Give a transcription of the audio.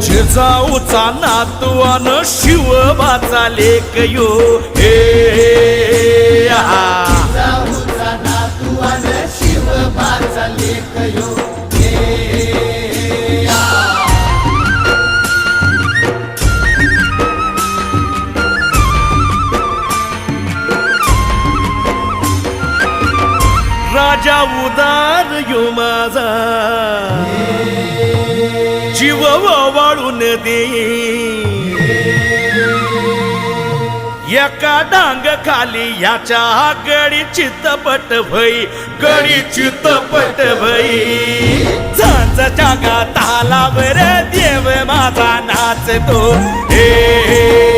जिजाऊचा नातवान शिवबाचा लेख यो हे जिजाऊचा नातवान शिवबाचा लेख यो राजा उदार यो माझा जीव वाळून दे एका डांग खाली याच्या गडी चितपट भई गडी चितपट भई झांज जागा तालावर देव माझा नाचतो हे